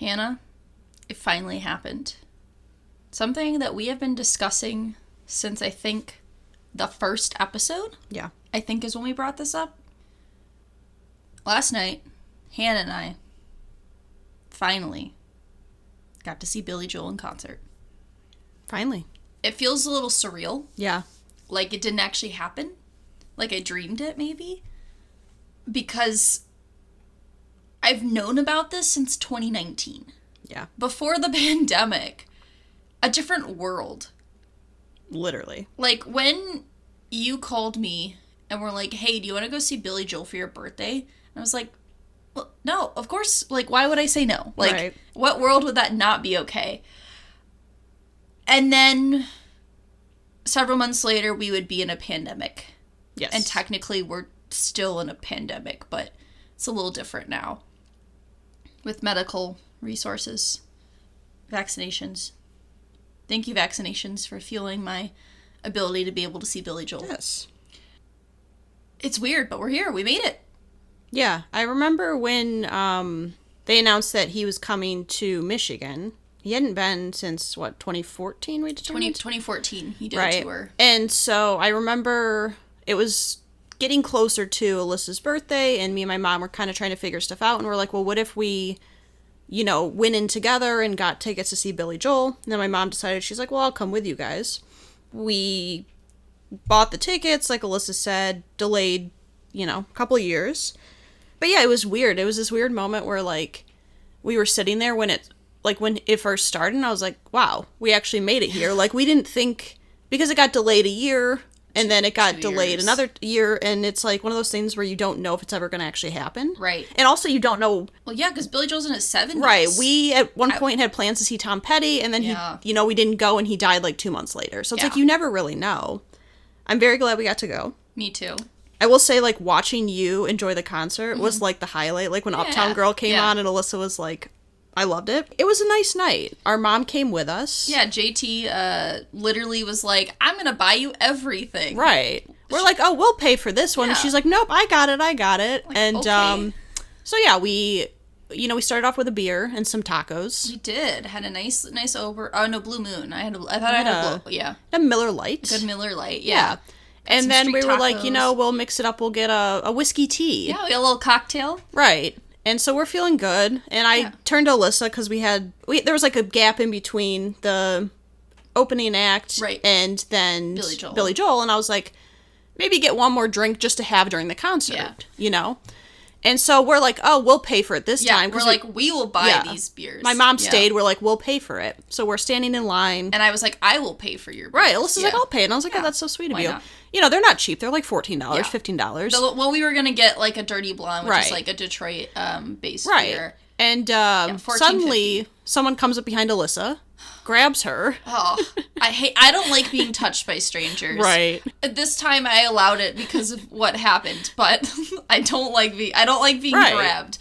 Hannah, it finally happened. Something that we have been discussing since, I think, the first episode. Yeah. I think is when we brought this up. Last night, Hannah and I finally got to see Billy Joel in concert. Finally. It feels a little surreal. Yeah. Like it didn't actually happen. Like I dreamed it, maybe. Because I've known about this since 2019. Yeah. Before the pandemic. A different world. Literally. Like, when you called me and were like, hey, do you want to go see Billy Joel for your birthday? And I was like, well, no, of course. Like, why would I say no? Like, right. What world would that not be okay? And then several months later, we would be in a pandemic. Yes. And technically, we're still in a pandemic, but it's a little different now. With medical resources, vaccinations. Thank you, vaccinations, for fueling my ability to be able to see Billy Joel. Yes. It's weird, but we're here. We made it. Yeah. I remember when they announced that he was coming to Michigan. He hadn't been since, 2014 we determined? 2014, he did right. a tour. And so I remember it was getting closer to Alyssa's birthday, and me and my mom were kind of trying to figure stuff out, and we're like, well, what if we, went in together and got tickets to see Billy Joel? And then my mom decided, she's like, well, I'll come with you guys. We bought the tickets, like Alyssa said, delayed, a couple of years. But yeah, it was weird. It was this weird moment where, we were sitting there when it first started, and I was like, wow, we actually made it here. Like, we didn't think, because it got delayed a year, and then it got delayed another year, and it's like one of those things where you don't know if it's ever going to actually happen. Right. And also you don't know. Well, yeah, because Billy Joel's in his 70s. Right. We, at one point, had plans to see Tom Petty, and then he, we didn't go, and he died 2 months later. So it's like, you never really know. I'm very glad we got to go. Me too. I will say, watching you enjoy the concert was, the highlight. Like, when Uptown Girl came on, and Alyssa was like, I loved it. It was a nice night. Our mom came with us. Yeah, JT literally was like, I'm going to buy you everything. Right. We're like, oh, we'll pay for this one. Yeah. And she's like, nope, I got it. Like, and okay. So yeah, we started off with a beer and some tacos. We did. Had a nice Blue Moon. I thought I had a Blue, yeah. A Miller Lite. A good Miller Lite, yeah. And then we were like, we'll mix it up. We'll get a whiskey tea. Yeah, we got a little cocktail. Right. And so we're feeling good. And I turned to Alyssa because there was a gap in between the opening act and then Billy Joel. And I was like, maybe get one more drink just to have during the concert, And so we're like, oh, we'll pay for it this time. We're like, we will buy these beers. My mom stayed. We're like, we'll pay for it. So we're standing in line. And I was like, I will pay for your beers. Right. Alyssa's like, I'll pay. And I was like, oh, that's so sweet of you. Not? They're not cheap. They're like $14, $15. Well, we were going to get a Dirty Blonde, which is a Detroit based beer. And suddenly someone comes up behind Alyssa, grabs her. Oh, I don't like being touched by strangers. Right. At this time I allowed it because of what happened, but I don't like being grabbed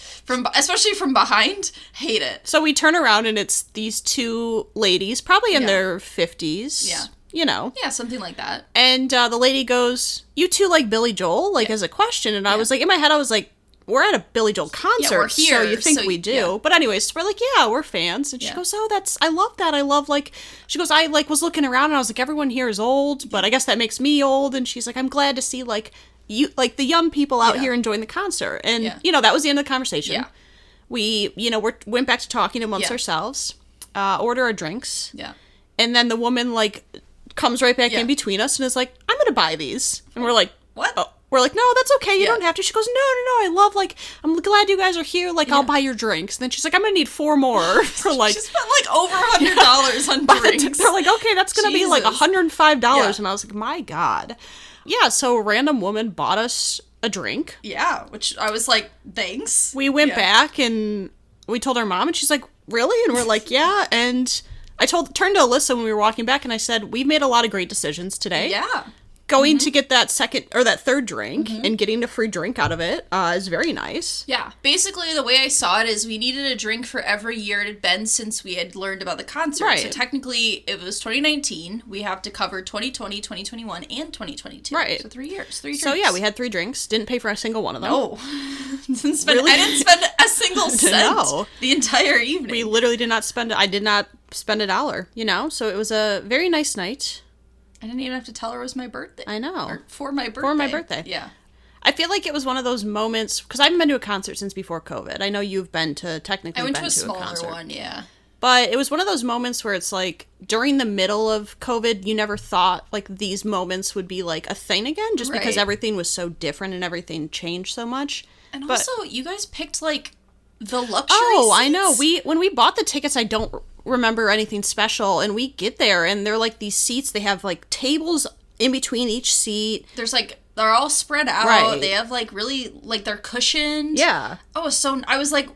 especially from behind. Hate it. So we turn around and it's these two ladies, probably in their 50s. Yeah. Yeah, something like that. And the lady goes, you two like Billy Joel? As a question. And I was like, in my head, I was like, we're at a Billy Joel concert, we're here, so you think we do. Yeah. But anyways, we're like, yeah, we're fans. And she goes, oh, I love that. I love, she goes, I, was looking around, and I was like, everyone here is old, but I guess that makes me old. And she's like, I'm glad to see, you, the young people out here enjoying the concert. And, that was the end of the conversation. Yeah. We, went back to talking amongst ourselves, order our drinks. Yeah. And then the woman, comes right back in between us and is like, I'm going to buy these. And we're like, what? Oh. We're like, no, that's okay. You don't have to. She goes, no, I love, I'm glad you guys are here. I'll buy your drinks. And then she's like, I'm going to need 4 more for, She spent, over $100 on drinks. They're like, okay, that's going to be, $105. Yeah. And I was like, my God. Yeah, so a random woman bought us a drink. Yeah, which I was like, thanks. We went back and we told our mom, and she's like, really? And we're like, yeah. And I turned to Alyssa when we were walking back, and I said, we've made a lot of great decisions today. Yeah. going to get that second or that third drink and getting a free drink out of it is very nice. Yeah. Basically, the way I saw it is we needed a drink for every year it had been since we had learned about the concert. Right. So technically, it was 2019. We have to cover 2020, 2021, and 2022. Right. So 3 years. 3 drinks. So yeah, we had 3 drinks. Didn't pay for a single one of them. No. I didn't spend a single cent the entire evening. We literally did not spend, I did not spend $1, you know? So it was a very nice night. I didn't even have to tell her it was my birthday. I know. Or for my birthday. For my birthday. Yeah. I feel like it was one of those moments, because I haven't been to a concert since before COVID. I know you've been to, technically I went been to a smaller concert. one, yeah. But it was one of those moments where it's like, during the middle of COVID, you never thought, like, these moments would be, like, a thing again, just because everything was so different and everything changed so much. And also, you guys picked, like, the luxury seats. I know. When we bought the tickets, I don't remember anything special, and we get there, and they're, like, these seats, they have, like, tables in between each seat. There's, like, they're all spread out. Right. They have, like, really, like, they're cushioned. Yeah. Oh, so I was like,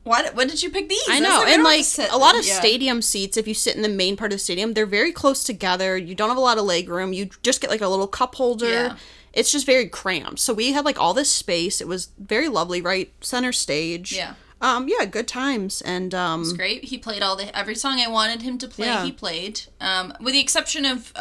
what did you pick these? I know, and, like, a lot of stadium seats, if you sit in the main part of the stadium, they're very close together. You don't have a lot of leg room. You just get, like, a little cup holder. Yeah. It's just very cramped. So we had, like, all this space. It was very lovely, right? Center stage. Yeah. Yeah, good times, and it was great. He played every song I wanted him to play. Yeah. He played, with the exception of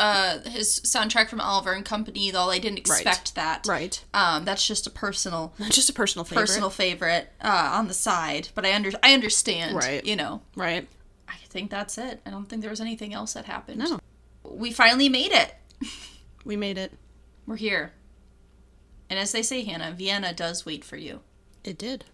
his soundtrack from Oliver and Company. Though I didn't expect that. Right. That's just a personal favorite on the side. But I understand. Right. You know. Right. I think that's it. I don't think there was anything else that happened. No. We finally made it. We made it. We're here. And as they say, Hannah, Vienna does wait for you. It did.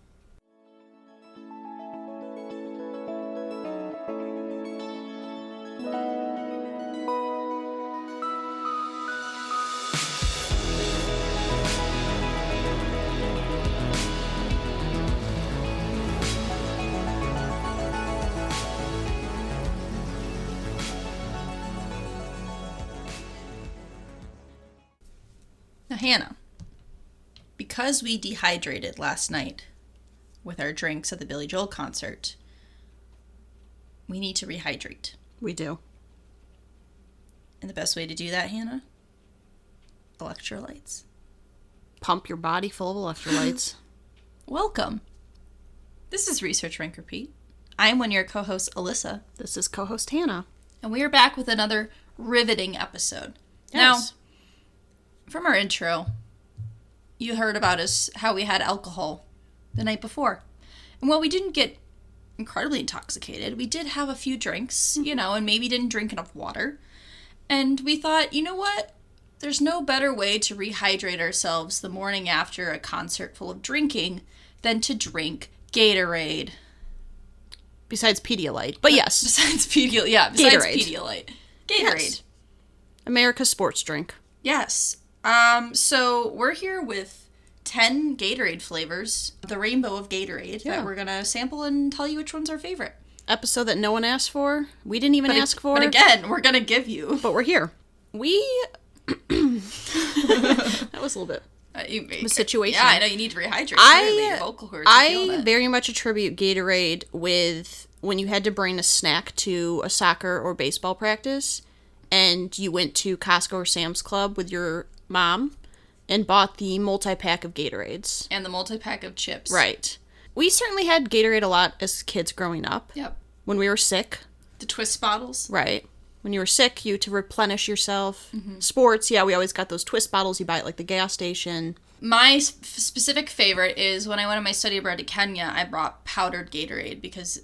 Now, Hannah, because we dehydrated last night with our drinks at the Billy Joel concert, we need to rehydrate. We do. And the best way to do that, Hannah? Electrolytes. Pump your body full of electrolytes. Welcome. This is Research Rank Repeat. I'm one of your co-hosts, Alyssa. This is co-host Hannah. And we are back with another riveting episode. Yes. Now, from our intro, you heard about how we had alcohol the night before. And while we didn't get incredibly intoxicated, we did have a few drinks, and maybe didn't drink enough water. And we thought, you know what? There's no better way to rehydrate ourselves the morning after a concert full of drinking than to drink Gatorade. Besides Pedialyte. But yes. Besides Pedialyte. Gatorade. Yes. America's sports drink. Yes. So we're here with 10 Gatorade flavors, the rainbow of Gatorade, that we're going to sample and tell you which one's our favorite. Episode that no one asked for. We didn't even ask for. But again, we're going to give you. But we're here. That was a little bit the situation. Yeah, I know you need to rehydrate. Your vocal cords I very much attribute Gatorade with when you had to bring a snack to a soccer or baseball practice and you went to Costco or Sam's Club with your mom and bought the multi-pack of Gatorades. And the multi-pack of chips. Right. We certainly had Gatorade a lot as kids growing up. Yep. When we were sick. The twist bottles. Right. When you were sick, you to replenish yourself. Mm-hmm. Sports, we always got those twist bottles you buy at, like, the gas station. My specific favorite is when I went on my study abroad to Kenya, I brought powdered Gatorade because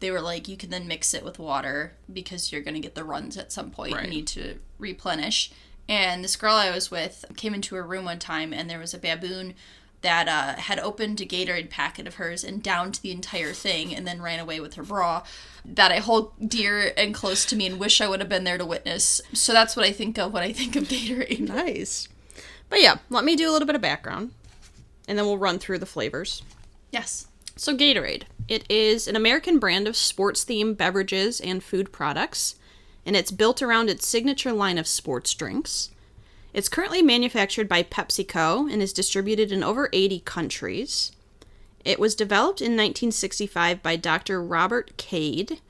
they were like, you can then mix it with water because you're going to get the runs at some point. Right. You need to replenish. And this girl I was with came into her room one time, and there was a baboon that had opened a Gatorade packet of hers and downed the entire thing and then ran away with her bra that I hold dear and close to me and wish I would have been there to witness. So that's what I think of when I think of Gatorade. Nice. But yeah, let me do a little bit of background, and then we'll run through the flavors. Yes. So Gatorade. It is an American brand of sports-themed beverages and food products, and it's built around its signature line of sports drinks. It's currently manufactured by PepsiCo and is distributed in over 80 countries. It was developed in 1965 by Dr. Robert Cade,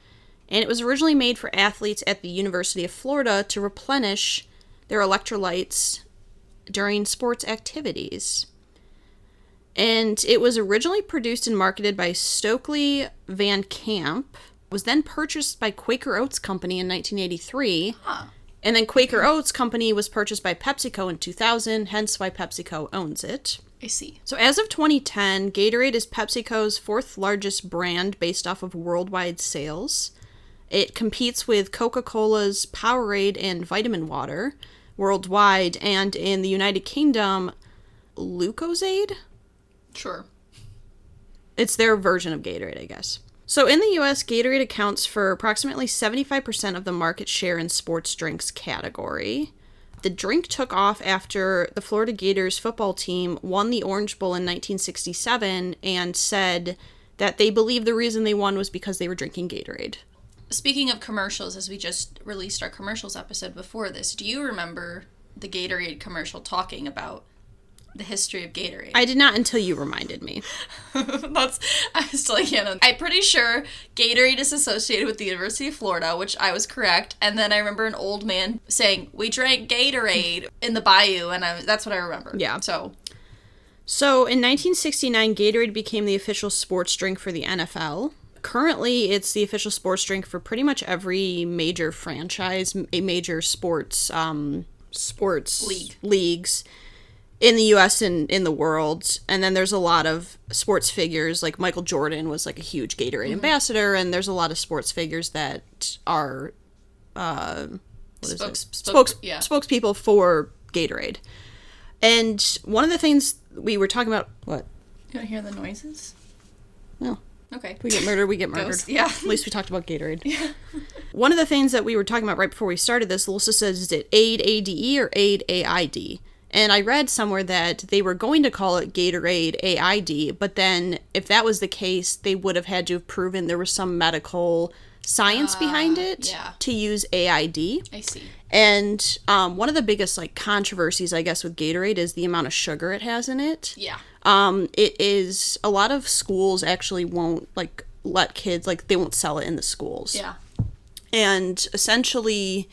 and it was originally made for athletes at the University of Florida to replenish their electrolytes during sports activities. And it was originally produced and marketed by Stokely Van Camp, was then purchased by Quaker Oats Company in 1983. Huh. And then Quaker Oats Company was purchased by PepsiCo in 2000, hence why PepsiCo owns it. I see. So as of 2010, Gatorade is PepsiCo's fourth largest brand based off of worldwide sales. It competes with Coca-Cola's Powerade and Vitamin Water worldwide, and in the United Kingdom, Lucozade? Sure. It's their version of Gatorade, I guess. So in the US, Gatorade accounts for approximately 75% of the market share in sports drinks category. The drink took off after the Florida Gators football team won the Orange Bowl in 1967 and said that they believed the reason they won was because they were drinking Gatorade. Speaking of commercials, as we just released our commercials episode before this, do you remember the Gatorade commercial talking about the history of Gatorade? I did not until you reminded me. I still can't. I'm pretty sure Gatorade is associated with the University of Florida, which I was correct. And then I remember an old man saying, "We drank Gatorade in the bayou," and that's what I remember. Yeah. So in 1969, Gatorade became the official sports drink for the NFL. Currently, it's the official sports drink for pretty much every major franchise, a major sports leagues in the U.S. and in the world. And then there's a lot of sports figures, like Michael Jordan was like a huge Gatorade ambassador, and there's a lot of sports figures that are spokespeople for Gatorade. And one of the things we were talking about, what? You don't hear the noises? No. Okay. We get murdered, we get murdered. Ghost, yeah. At least we talked about Gatorade. Yeah. One of the things that we were talking about right before we started this, Alyssa says, is it AID, ADE, or AID, AID? And I read somewhere that they were going to call it Gatorade AID, but then if that was the case, they would have had to have proven there was some medical science behind it to use AID. I see. And one of the biggest like controversies, I guess, with Gatorade is the amount of sugar it has in it. Yeah. It is, a lot of schools actually won't like let kids, like they won't sell it in the schools. Yeah. And essentially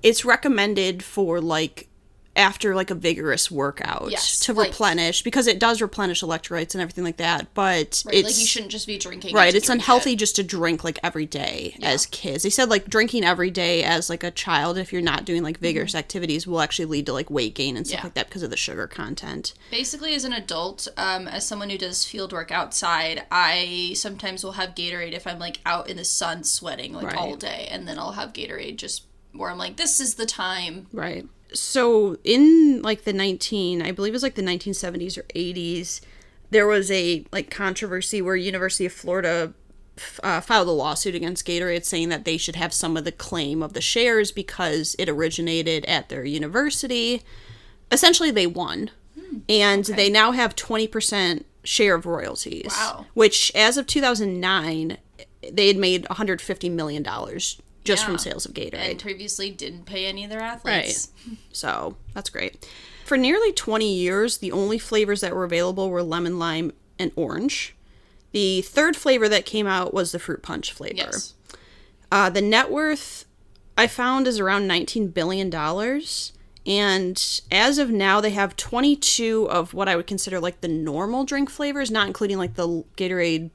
it's recommended for like after like a vigorous workout to replenish, because it does replenish electrolytes and everything like that, but it's like you shouldn't just be drinking it's unhealthy just to drink like every day as kids. They said like drinking every day as like a child, if you're not doing like vigorous activities, will actually lead to like weight gain and stuff like that because of the sugar content. Basically, as an adult, as someone who does field work outside, I sometimes will have Gatorade if I'm like out in the sun sweating like all day, and then I'll have Gatorade just where I'm like, this is the time. Right. So in like I believe it was like the 1970s or 80s, there was a like controversy where University of Florida filed a lawsuit against Gatorade saying that they should have some of the claim of the shares because it originated at their university. Essentially, they won. And they now have 20% share of royalties. Wow. Which, as of 2009, they had made $150 million just from sales of Gatorade. And previously didn't pay any of their athletes. Right. So, that's great. For nearly 20 years, the only flavors that were available were lemon, lime, and orange. The third flavor that came out was the fruit punch flavor. Yes. The net worth, I found, is around $19 billion. And as of now, they have 22 of what I would consider like the normal drink flavors, not including like the Gatorade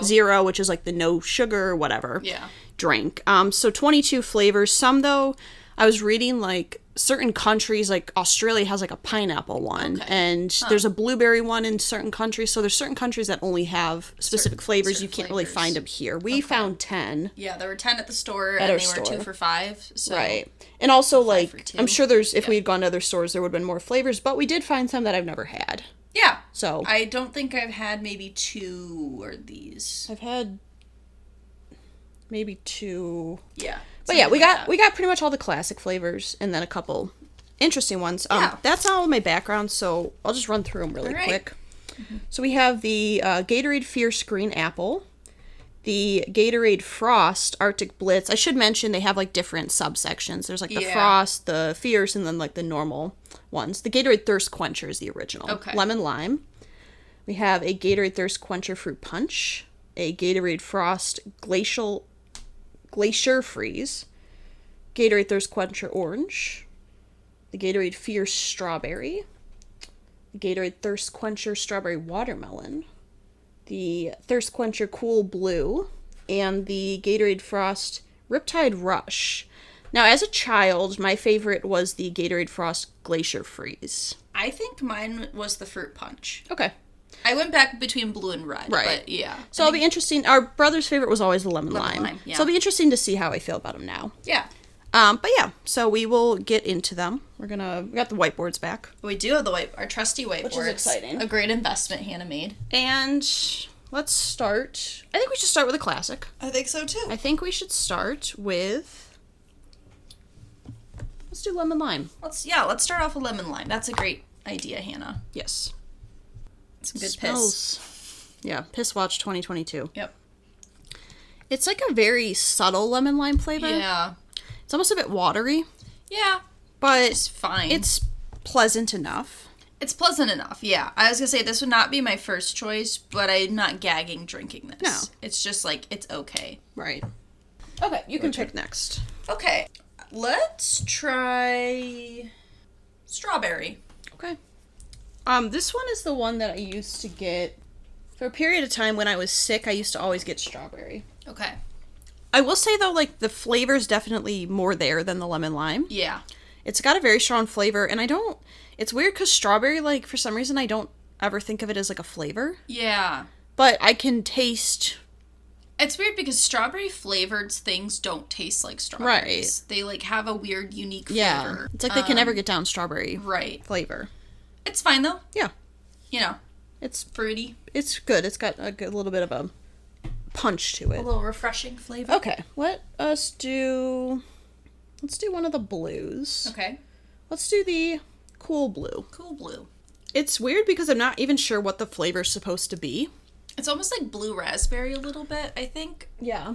Zero, which is like the no sugar, whatever. Yeah. Drink. So 22 flavors. Some, though, I was reading like certain countries, like Australia has like a pineapple one, and there's a blueberry one in certain countries. So there's certain countries that only have specific flavors. You can't really find them here. We found 10. Yeah, there were 10 at the store, and they were 2 for $5. So right. And also, like, I'm sure there's, if we had gone to other stores, there would have been more flavors, but we did find some that I've never had. Yeah. So I don't think I've had maybe 2 of these. I've had maybe 2. Yeah. But yeah, we got pretty much all the classic flavors and then a couple interesting ones. That's all my background, so I'll just run through them really quick. Mm-hmm. So we have the Gatorade Fierce Green Apple, the Gatorade Frost Arctic Blitz. I should mention they have like different subsections. There's like the Frost, the Fierce, and then like the normal ones. The Gatorade Thirst Quencher is the original. Okay. Lemon Lime. We have a Gatorade Thirst Quencher Fruit Punch, a Gatorade Frost Glacier Freeze, Gatorade Thirst Quencher Orange, the Gatorade Fierce Strawberry, the Gatorade Thirst Quencher Strawberry Watermelon, the Thirst Quencher Cool Blue, and the Gatorade Frost Riptide Rush. Now, as a child, my favorite was the Gatorade Frost Glacier Freeze. I think mine was the fruit punch. Okay. I went back between blue and red. Right. But yeah. So it'll be interesting. Our brother's favorite was always the lemon lime. Yeah. So it'll be interesting to see how I feel about them now. Yeah. But yeah, so we will get into them. We got the whiteboards back. We do have our trusty whiteboards. Which is exciting. A great investment Hannah made. And let's start. I think we should start with a classic. I think so too. I think we should start with. Let's do lemon lime. Let's start off with lemon lime. That's a great idea, Hannah. Yes. Some good Smells. piss. Yeah, Piss Watch 2022. Yep. It's like a very subtle lemon lime flavor. Yeah. It's almost a bit watery. Yeah. But it's fine. It's pleasant enough. It's pleasant enough, yeah. I was gonna say this would not be my first choice, but I'm not gagging drinking this. No. It's just like, it's okay. Right. Okay, you can pick next. Okay. Let's try strawberry. Okay. This one is the one that I used to get for a period of time when I was sick. I used to always get strawberry. Okay. I will say though, like the flavor's definitely more there than the lemon lime. Yeah. It's got a very strong flavor, and it's weird because strawberry, like for some reason I don't ever think of it as like a flavor. Yeah. But I can taste. It's weird because strawberry flavored things don't taste like strawberries. Right. They like have a weird, unique flavor. Yeah. It's like they can never get down strawberry flavor. It's fine though. Yeah. You know. It's fruity. It's good. It's got a little bit of a punch to it. A little refreshing flavor. Okay. Let's do one of the blues. Okay. Let's do the cool blue. Cool blue. It's weird because I'm not even sure what the flavor's supposed to be. It's almost like blue raspberry a little bit, I think. Yeah.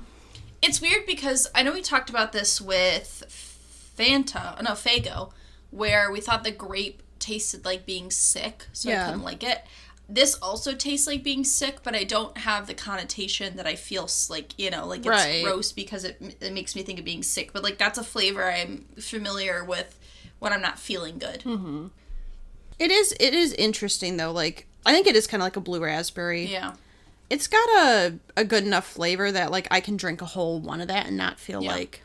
It's weird because I know we talked about this with Faygo, where we thought the grape tasted like being sick, so I couldn't like it. This also tastes like being sick, but I don't have the connotation that I feel like, it's gross because it makes me think of being sick. But, like, that's a flavor I'm familiar with when I'm not feeling good. Mm-hmm. It is interesting, though. Like, I think it is kind of like a blue raspberry. Yeah. It's got a good enough flavor that, like, I can drink a whole one of that and not feel like,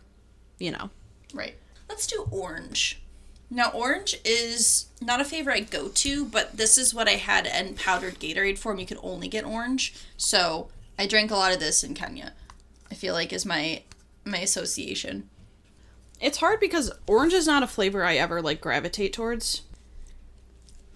Right. Let's do orange. Now, orange is not a flavor I go to, but this is what I had in powdered Gatorade form. You could only get orange. So I drank a lot of this in Kenya, I feel like is my association. It's hard because orange is not a flavor I ever, like, gravitate towards.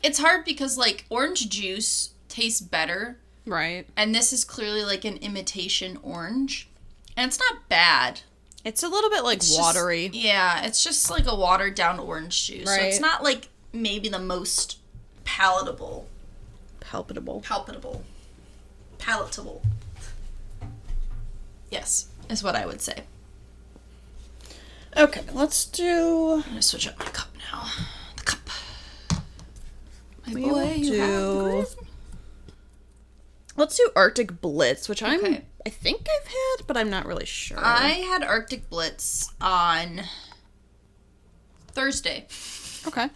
It's hard because, like, orange juice tastes better. Right. And this is clearly, like, an imitation orange. And it's not bad. It's a little bit, like, watery. It's just, like, a watered-down orange juice. Right. So it's not, like, maybe the most palatable. Palatable. Yes, is what I would say. Okay, let's do... I'm going to switch up my cup now. The cup. Let's do Arctic Blitz, which I think I've had, but I'm not really sure. I had Arctic Blitz on Thursday. Okay.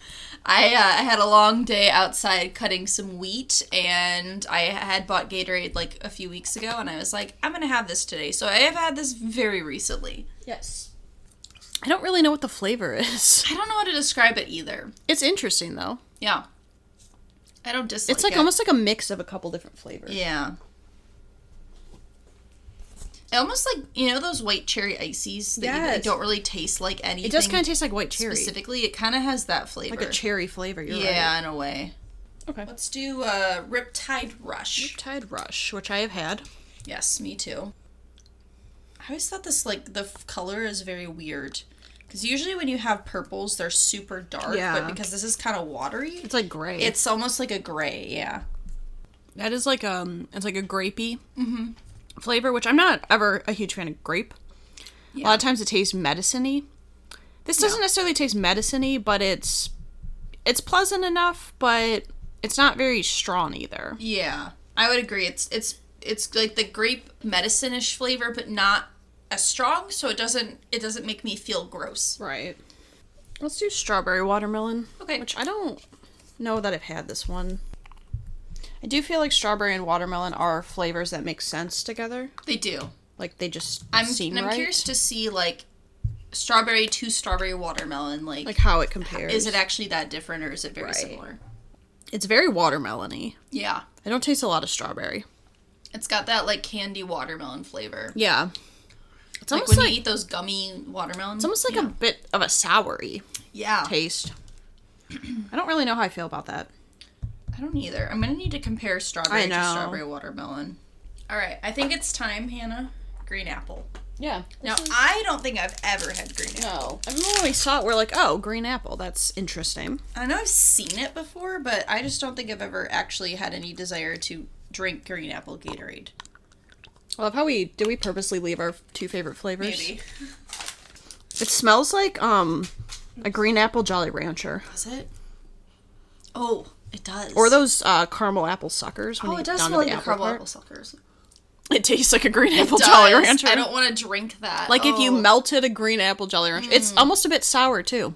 I had a long day outside cutting some wheat, and I had bought Gatorade like a few weeks ago, and I was like, I'm going to have this today. So I have had this very recently. Yes. I don't really know what the flavor is. I don't know how to describe it either. It's interesting, though. Yeah. I don't dislike it. It's like almost like a mix of a couple different flavors. Yeah. Almost like, those white cherry ices that you don't really taste like anything. It does kind of taste like white cherry. Specifically, it kind of has that flavor. Like a cherry flavor, you're right. Yeah, in a way. Okay. Let's do Riptide Rush. Riptide Rush, which I have had. Yes, me too. I always thought this, like, the color is very weird. Because usually when you have purples, they're super dark. Yeah. But because this is kind of watery. It's like gray. It's almost like a gray, yeah. That is like, it's like a grapey flavor, which I'm not ever a huge fan of grape. Yeah. A lot of times it tastes medicine-y. This doesn't necessarily taste medicine-y, but it's pleasant enough, but it's not very strong either. Yeah, I would agree. It's like the grape medicine-ish flavor, but not as strong, so it doesn't make me feel gross. Right. Let's do strawberry watermelon. Okay. Which I don't know that I've had this one. I do feel like strawberry and watermelon are flavors that make sense together. They do. Like, they just seem I'm right. curious to see, like, strawberry to strawberry watermelon, like how it compares. Is it actually that different, or is it very similar? It's very watermelon-y. Yeah. I don't taste a lot of strawberry. It's got that, like, candy watermelon flavor. Yeah. It's like almost when you eat those gummy watermelons. It's almost like a bit of a soury taste. I don't really know how I feel about that. I don't either. I'm going to need to compare strawberry to strawberry watermelon. All right. I think it's time, Hannah. Green apple. Yeah. Now, I don't think I've ever had green apple. No. I remember when we saw it, we're like, oh, green apple. That's interesting. I know I've seen it before, but I just don't think I've ever actually had any desire to drink green apple Gatorade. I love how we purposely leave our two favorite flavors? Maybe. It smells like a green apple Jolly Rancher. Does it? Oh, it does. Or those caramel apple suckers. When it does smell like the caramel apple suckers. It tastes like a green apple Jolly Rancher. I don't want to drink that. Like if you melted a green apple Jolly Rancher. It's almost a bit sour too.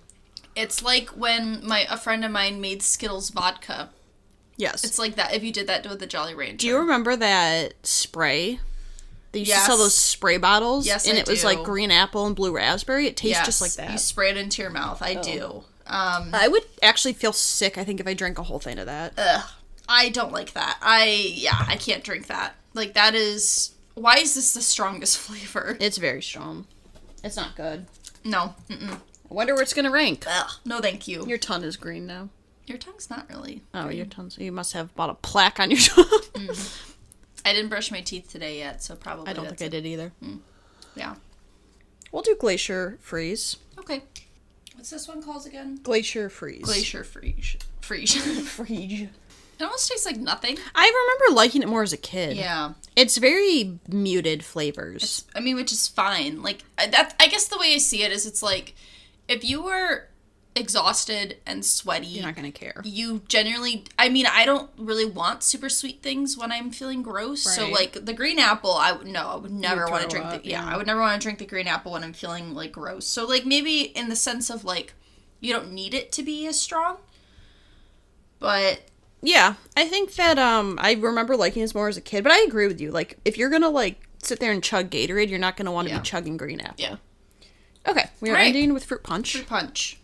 It's like when a friend of mine made Skittles vodka. Yes. It's like that if you did that with the Jolly Rancher. Do you remember that spray? They used to sell those spray bottles. Yes, and I it was like green apple and blue raspberry. It tastes just like that. You spray it into your mouth. I do. I would actually feel sick, I think, if I drank a whole thing of that. Ugh. I don't like that. I can't drink that. Like, that is... Why is this the strongest flavor? It's very strong. It's not good. No. Mm-mm. I wonder where it's gonna rank. Ugh. No, thank you. Your tongue is green now. Your tongue's not really Oh, green. your tongue. You must have bought a plaque on your tongue. I didn't brush my teeth today yet, so probably I don't think I did either. Yeah. We'll do Glacier Freeze. Okay. What's this one called again? Glacier Freeze. Glacier Freeze. Freeze. Freeze. It almost tastes like nothing. I remember liking it more as a kid. Yeah. It's very muted flavors. Which is fine. Like, I guess the way I see it is it's like, if you were exhausted and sweaty... You're not gonna care. You genuinely... I mean, I don't really want super sweet things when I'm feeling gross. Right. So, like, the green apple, I would never want to drink I would never want to drink the green apple when I'm feeling, like, gross. So, like, maybe in the sense of, like, you don't need it to be as strong. But... Yeah, I think that, I remember liking this more as a kid, but I agree with you. Like, if you're gonna, like, sit there and chug Gatorade, you're not gonna want to be chugging green apple. Yeah. Okay, we are ending with fruit punch. Fruit punch.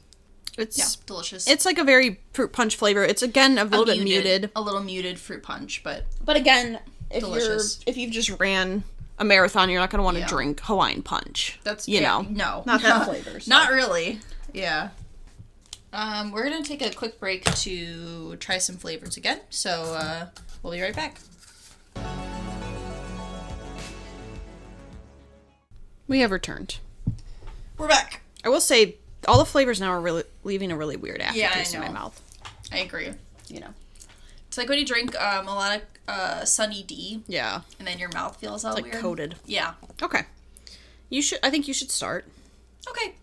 It's delicious. It's like a very fruit punch flavor. It's, again, a little bit muted. A little muted fruit punch, but again, delicious. If you've just ran a marathon, you're not gonna want to drink Hawaiian punch. That's, no. Not that flavor. So. Not really. Yeah. We're going to take a quick break to try some flavors again, so we'll be right back. We have returned. We're back. I will say, all the flavors now are really leaving a really weird aftertaste in my mouth. I agree. You know. It's like when you drink a lot of Sunny D. Yeah. And then your mouth feels all weird. Coated. Yeah. Okay. I think you should start. Okay.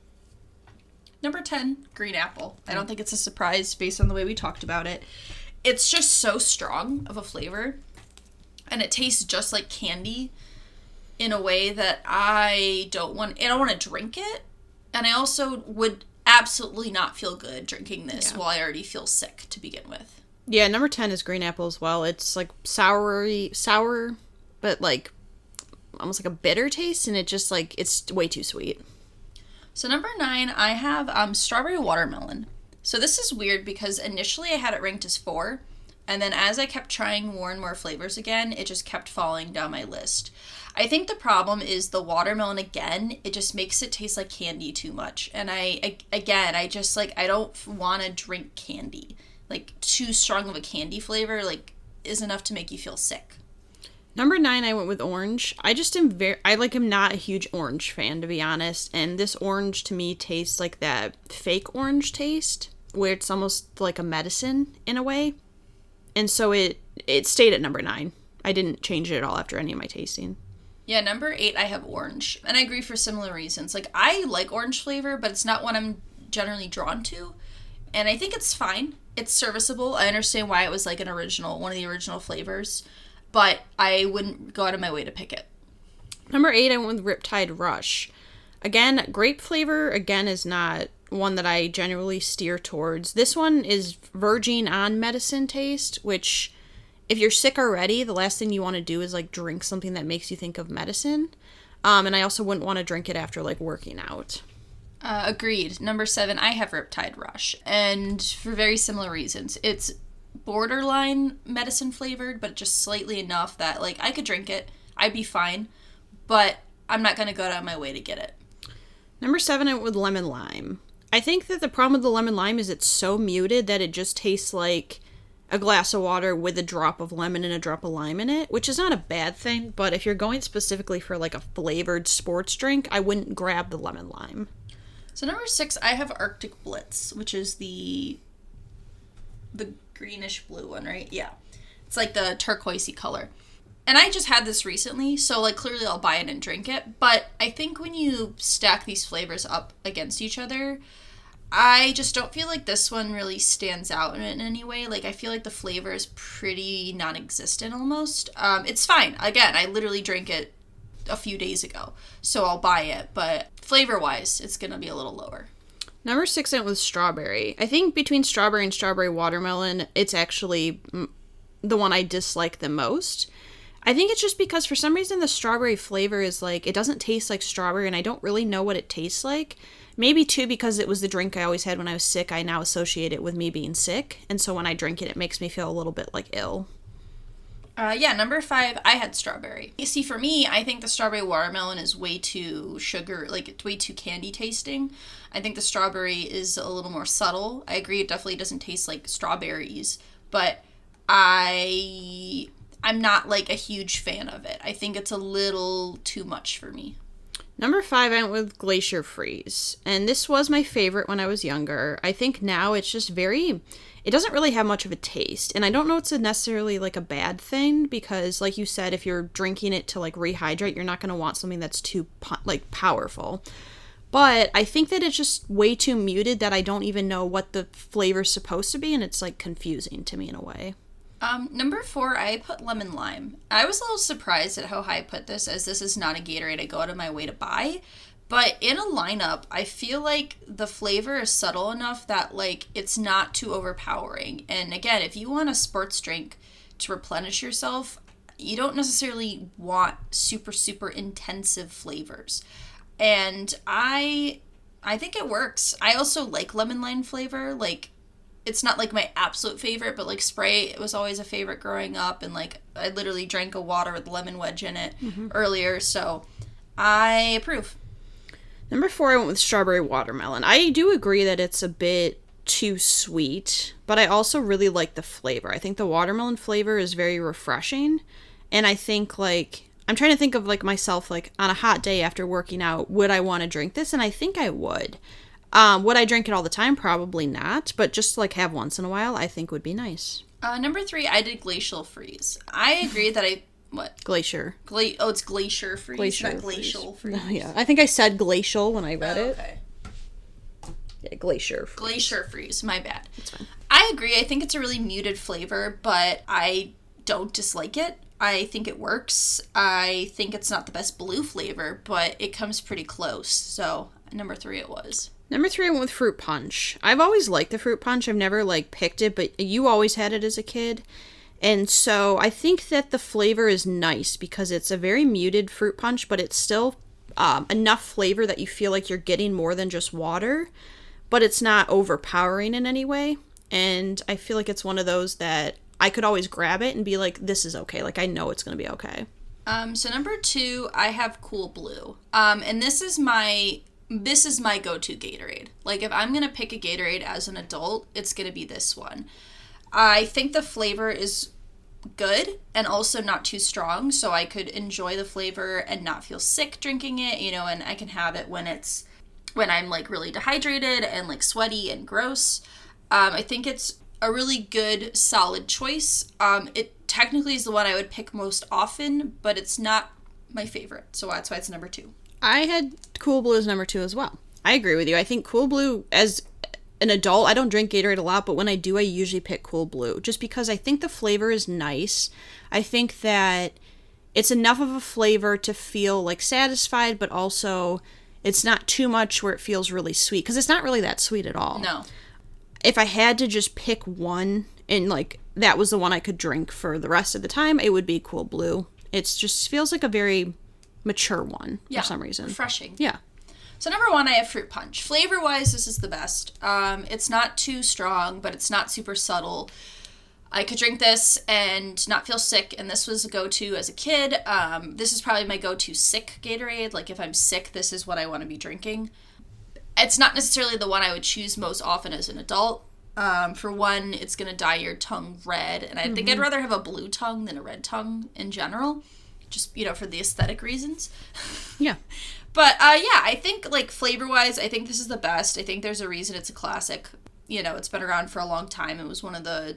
Number 10, green apple. I don't think it's a surprise based on the way we talked about it. It's just so strong of a flavor. And it tastes just like candy in a way that I don't want to drink it. And I also would absolutely not feel good drinking this while I already feel sick to begin with. Yeah, number 10 is green apple as well. It's like sour, but like almost like a bitter taste. And it just like, it's way too sweet. So number 9, I have strawberry watermelon. So this is weird because initially I had it ranked as 4, and then as I kept trying more and more flavors again, it just kept falling down my list. I think the problem is the watermelon again, it just makes it taste like candy too much. And I just like, I don't want to drink candy. Like, too strong of a candy flavor, like, is enough to make you feel sick. Number 9, I went with orange. I just am am not a huge orange fan, to be honest. And this orange, to me, tastes like that fake orange taste, where it's almost like a medicine, in a way. And so it stayed at number 9. I didn't change it at all after any of my tasting. Yeah, number 8, I have orange. And I agree for similar reasons. Like, I like orange flavor, but it's not what I'm generally drawn to. And I think it's fine. It's serviceable. I understand why it was like one of the original flavors. But I wouldn't go out of my way to pick it. Number 8, I went with Riptide Rush. Again, grape flavor, again, is not one that I generally steer towards. This one is verging on medicine taste, which, if you're sick already, the last thing you want to do is, like, drink something that makes you think of medicine. And I also wouldn't want to drink it after, like, working out. Agreed. Number 7, I have Riptide Rush. And for very similar reasons. It's borderline medicine flavored, but just slightly enough that, like, I could drink it. I'd be fine. But I'm not going to go out of my way to get it. Number 7, I went with Lemon Lime. I think that the problem with the lemon lime is it's so muted that it just tastes like a glass of water with a drop of lemon and a drop of lime in it, which is not a bad thing, but if you're going specifically for like a flavored sports drink, I wouldn't grab the lemon lime. So number 6, I have Arctic Blitz, which is the greenish blue one, right? Yeah. It's like the turquoisey color. And I just had this recently, so like clearly I'll buy it and drink it. But I think when you stack these flavors up against each other, I just don't feel like this one really stands out in any way. Like, I feel like the flavor is pretty non-existent almost. It's fine. Again, I literally drank it a few days ago, so I'll buy it. But flavor-wise, it's going to be a little lower. Number 6 went with strawberry. I think between strawberry and strawberry watermelon, it's actually the one I dislike the most. I think it's just because for some reason the strawberry flavor is like, it doesn't taste like strawberry and I don't really know what it tastes like. Maybe too because it was the drink I always had when I was sick. I now associate it with me being sick. And so when I drink it, it makes me feel a little bit like ill. Yeah, number 5, I had strawberry. You see, for me, I think the strawberry watermelon is way too sugar, like it's way too candy tasting. I think the strawberry is a little more subtle. I agree, it definitely doesn't taste like strawberries, but I'm not like a huge fan of it. I think it's a little too much for me. Number 5, I went with Glacier Freeze. And this was my favorite when I was younger. I think now it's just it doesn't really have much of a taste. And I don't know it's necessarily like a bad thing because, like you said, if you're drinking it to like rehydrate, you're not going to want something that's too like powerful. But I think that it's just way too muted that I don't even know what the flavor's supposed to be. And it's like confusing to me in a way. Number 4, I put lemon lime. I was a little surprised at how high I put this, as this is not a Gatorade I go out of my way to buy. But in a lineup, I feel like the flavor is subtle enough that, like, it's not too overpowering. And again, if you want a sports drink to replenish yourself, you don't necessarily want super, super intensive flavors. And I think it works. I also like lemon lime flavor, like, it's not like my absolute favorite, but like Sprite was always a favorite growing up, and like I literally drank a water with lemon wedge in it earlier, so I approve. Number 4, I went with strawberry watermelon. I do agree that it's a bit too sweet, but I also really like the flavor. I think the watermelon flavor is very refreshing, and I think like I'm trying to think of like myself like on a hot day after working out, would I want to drink this? And I think I would. Would I drink it all the time? Probably not, but just to, like, have once in a while, I think would be nice. Number 3, I did Glacial Freeze. I agree that what? Glacier. It's Glacier Freeze, Glacier not Glacial Freeze. No, yeah, I think I said glacial when I read it. Okay. Yeah, Glacier Freeze. Glacier Freeze, my bad. That's fine. I agree, I think it's a really muted flavor, but I don't dislike it. I think it works. I think it's not the best blue flavor, but it comes pretty close, so number 3 it was. Number 3, I went with fruit punch. I've always liked the fruit punch. I've never, like, picked it, but you always had it as a kid. And so I think that the flavor is nice because it's a very muted fruit punch, but it's still enough flavor that you feel like you're getting more than just water, but it's not overpowering in any way. And I feel like it's one of those that I could always grab it and be like, this is okay. Like, I know it's going to be okay. So number 2, I have Cool Blue. And this is my go-to Gatorade. Like, if I'm going to pick a Gatorade as an adult, it's going to be this one. I think the flavor is good and also not too strong, so I could enjoy the flavor and not feel sick drinking it, and I can have it when I'm, like, really dehydrated and, like, sweaty and gross. I think it's a really good, solid choice. It technically is the one I would pick most often, but it's not my favorite, so that's why it's number 2. I had Cool Blue as number 2 as well. I agree with you. I think Cool Blue, as an adult, I don't drink Gatorade a lot, but when I do, I usually pick Cool Blue. Just because I think the flavor is nice. I think that it's enough of a flavor to feel like satisfied, but also it's not too much where it feels really sweet, because it's not really that sweet at all. No. If I had to just pick one and like that was the one I could drink for the rest of the time, it would be Cool Blue. It just feels like a very mature one for some reason. Refreshing. Yeah. So number 1, I have fruit punch. Flavor-wise, this is the best. It's not too strong, but it's not super subtle. I could drink this and not feel sick, and this was a go-to as a kid. This is probably my go-to sick Gatorade. Like, if I'm sick, this is what I want to be drinking. It's not necessarily the one I would choose most often as an adult. For one, it's going to dye your tongue red, and I think I'd rather have a blue tongue than a red tongue in general, just, for the aesthetic reasons. Yeah. But, I think, like, flavor-wise, I think this is the best. I think there's a reason it's a classic. It's been around for a long time. It was one of the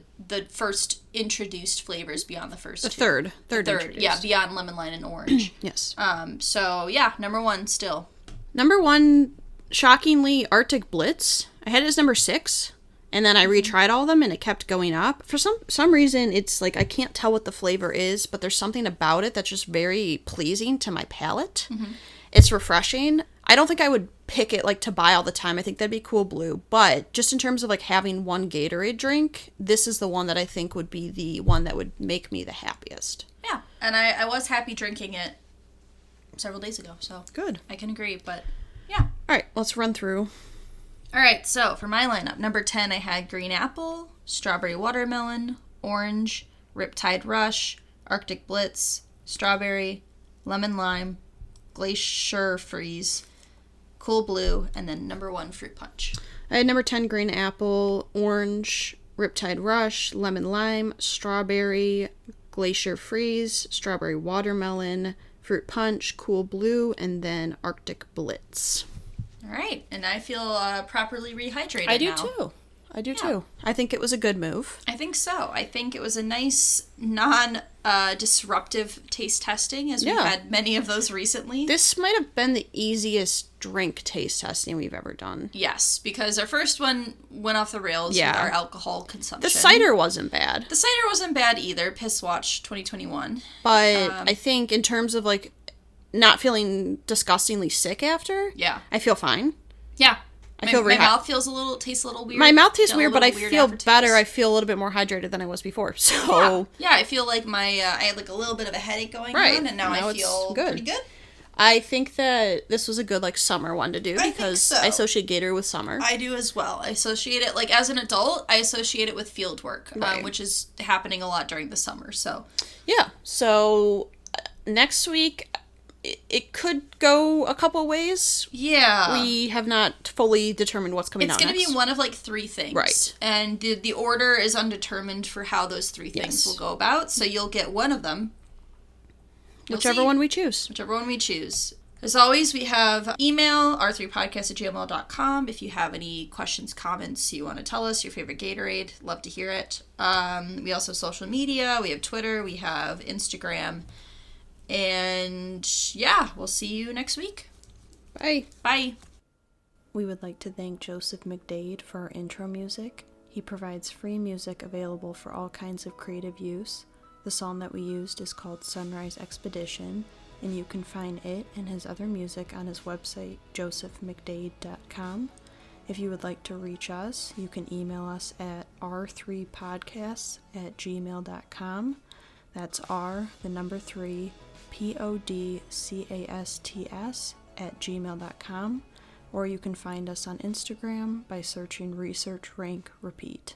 first introduced flavors beyond the first two. Third introduced. Yeah, beyond lemon, lime, and orange. Yes. So, yeah, number 1 still. Number 1, shockingly, Arctic Blitz. I had it as number 6, and then I retried all of them, and it kept going up. For some reason, it's like I can't tell what the flavor is, but there's something about it that's just very pleasing to my palate. Mm-hmm. It's refreshing. I don't think I would pick it like to buy all the time. I think that'd be Cool Blue. But just in terms of like having one Gatorade drink, this is the one that I think would be the one that would make me the happiest. Yeah, and I was happy drinking it several days ago, so good. I can agree, but yeah. All right, let's run through. All right, so for my lineup, number 10, I had green apple, strawberry watermelon, orange, Riptide Rush, Arctic Blitz, strawberry, lemon lime, Glacier Freeze, Cool Blue, and then number 1, fruit punch. I had number 10, green apple, orange, Riptide Rush, lemon lime, strawberry, Glacier Freeze, strawberry watermelon, fruit punch, Cool Blue, and then Arctic Blitz. All right, and I feel properly rehydrated now. I do too. I think it was a good move. I think so. I think it was a nice, non-disruptive taste testing, as we've had many of those recently. This might have been the easiest drink taste testing we've ever done. Yes, because our first one went off the rails with our alcohol consumption. The cider wasn't bad. The cider wasn't bad either. Piss Watch 2021. But I think in terms of like not feeling disgustingly sick after, I feel fine. Yeah. My mouth tastes a little weird. My mouth tastes weird, but I feel better. I feel a little bit more hydrated than I was before. So yeah, I feel like I had like a little bit of a headache going on, and now I feel pretty good. I think that this was a good like summer one to do because I associate Gator with summer. I do as well. I associate it like as an adult. I associate it with field work, which is happening a lot during the summer. So yeah. So next week. It could go a couple ways. Yeah. We have not fully determined what's coming out next. It's going to be one of like 3 things. Right. And the order is undetermined for how those 3 things will go about. So you'll get one of them. Whichever one we choose. As always, we have email, r3podcast@gmail.com. If you have any questions, comments, you want to tell us, your favorite Gatorade, love to hear it. We also have social media. We have Twitter. We have Instagram. And yeah, we'll see you next week. Bye. Bye. We would like to thank Joseph McDade for our intro music. He provides free music available for all kinds of creative use. The song that we used is called Sunrise Expedition, and you can find it and his other music on his website, josephmcdade.com. If you would like to reach us, you can email us at r3podcasts@gmail.com. That's R, the number 3, podcasts@gmail.com, or you can find us on Instagram by searching Research Rank Repeat.